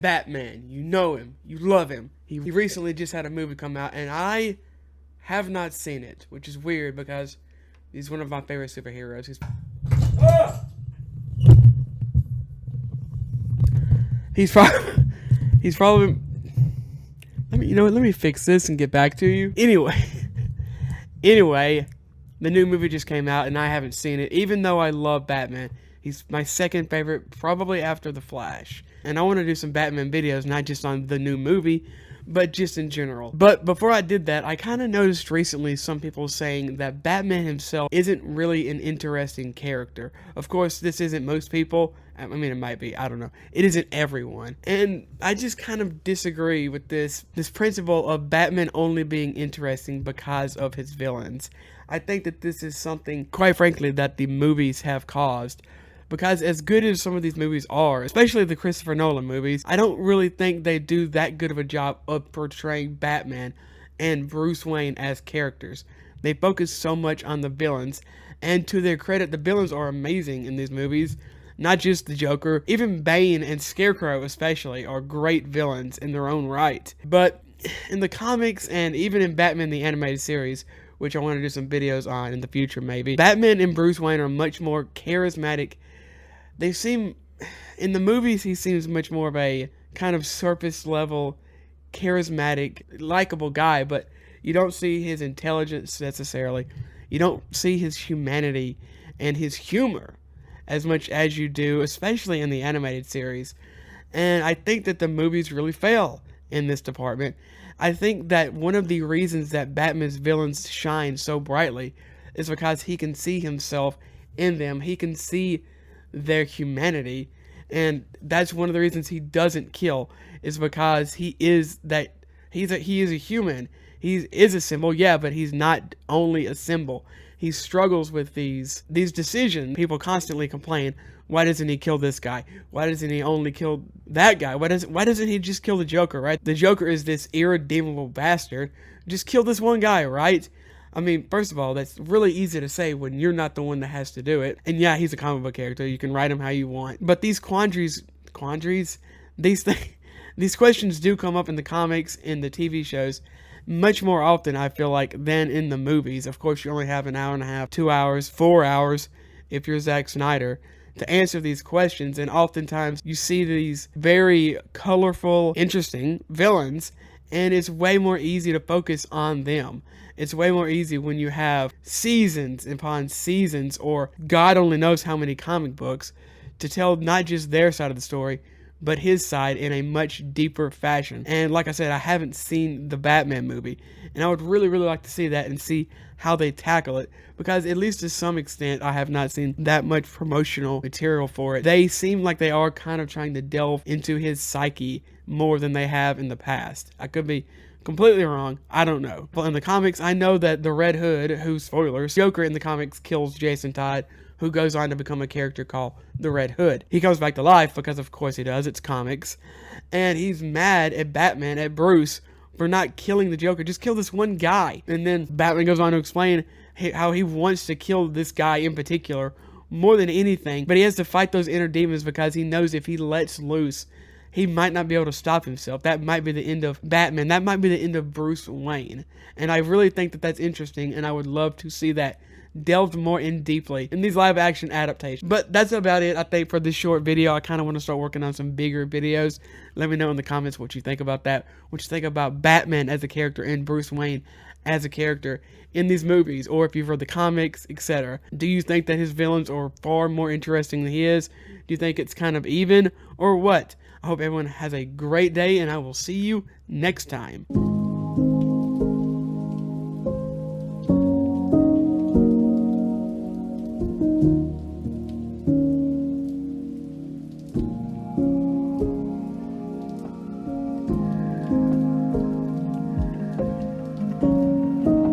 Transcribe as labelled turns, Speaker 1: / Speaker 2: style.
Speaker 1: Batman, you know him, you love him. He recently just had a movie come out, and I have not seen it, which is weird because he's one of my favorite superheroes. He's probably. Let me fix this and get back to you. Anyway, the new movie just came out, and I haven't seen it, even though I love Batman. He's my second favorite, probably after The Flash. And I want to do some Batman videos, not just on the new movie, but just in general. But before I did that, I kind of noticed recently some people saying that Batman himself isn't really an interesting character. Of course, this isn't most people. I mean, it might be. I don't know. It isn't everyone. And I just kind of disagree with this principle of Batman only being interesting because of his villains. I think that this is something, quite frankly, that the movies have caused. Because as good as some of these movies are, especially the Christopher Nolan movies, I don't really think they do that good of a job of portraying Batman and Bruce Wayne as characters. They focus so much on the villains, and to their credit, the villains are amazing in these movies. Not just the Joker, even Bane and Scarecrow especially are great villains in their own right. But in the comics and even in Batman the Animated Series, which I want to do some videos on in the future maybe, Batman and Bruce Wayne are much more charismatic. They seem, in the movies, he seems much more of a kind of surface level, charismatic, likable guy, but you don't see his intelligence necessarily. You don't see his humanity and his humor as much as you do, especially in the animated series. And I think that the movies really fail in this department. I think that one of the reasons that Batman's villains shine so brightly is because he can see himself in them. He can see their humanity, and that's one of the reasons he doesn't kill, is because he is a human. He is a symbol, yeah, but he's not only a symbol. He struggles with these decisions. People constantly complain, why doesn't he kill this guy? Why doesn't he only kill that guy? Why doesn't he just kill the Joker, right? The Joker is this irredeemable bastard. Just kill this one guy, right? I mean, first of all, that's really easy to say when you're not the one that has to do it. And yeah, he's a comic book character. You can write him how you want. But these quandaries, these questions do come up in the comics, in the TV shows, much more often, I feel like, than in the movies. Of course, you only have an hour and a half, 2 hours, 4 hours, if you're Zack Snyder, to answer these questions. And oftentimes, you see these very colorful, interesting villains, and it's way more easy to focus on them. It's way more easy when you have seasons upon seasons, or God only knows how many comic books, to tell not just their side of the story, but his side in a much deeper fashion. And like I said, I haven't seen the Batman movie, and I would really, really like to see that and see how they tackle it, because at least to some extent, I have not seen that much promotional material for it. They seem like they are kind of trying to delve into his psyche more than they have in the past. I could be completely wrong. I don't know. But in the comics, I know that the Red Hood, spoilers, Joker in the comics kills Jason Todd, who goes on to become a character called the Red Hood. He comes back to life because of course he does. It's comics. And he's mad at Batman, at Bruce, for not killing the Joker. Just kill this one guy. And then Batman goes on to explain how he wants to kill this guy in particular more than anything. But he has to fight those inner demons because he knows if he lets loose, he might not be able to stop himself. That might be the end of Batman. That might be the end of Bruce Wayne. And I really think that that's interesting, and I would love to see that delved more in deeply in these live action adaptations. But that's about it, I think, for this short video. I kind of want to start working on some bigger videos. Let me know in the comments what you think about that. What you think about Batman as a character and Bruce Wayne as a character in these movies, or if you've read the comics, etc. Do you think that his villains are far more interesting than he is? Do you think it's kind of even, or what? I hope everyone has a great day, and I will see you next time.